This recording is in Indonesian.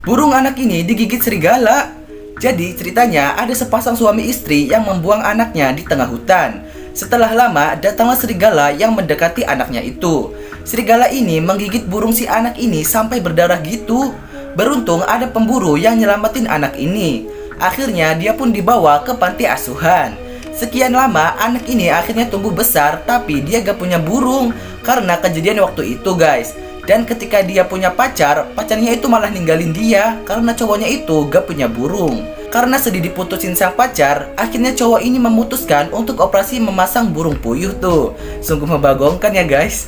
Burung anak ini digigit serigala. Jadi ceritanya ada sepasang suami istri yang membuang anaknya di tengah hutan. Setelah lama datanglah serigala yang mendekati anaknya itu. Serigala ini menggigit burung si anak ini sampai berdarah gitu. Beruntung ada pemburu yang nyelamatin anak ini. Akhirnya dia pun dibawa ke panti asuhan. Sekian lama anak ini akhirnya tumbuh besar, tapi dia gak punya burung karena kejadian waktu itu guys. Dan ketika dia punya pacar, pacarnya itu malah ninggalin dia karena cowoknya itu gak punya burung. Karena sedih diputusin sang pacar, akhirnya cowok ini memutuskan untuk operasi memasang burung puyuh tuh. Sungguh membagongkan ya guys.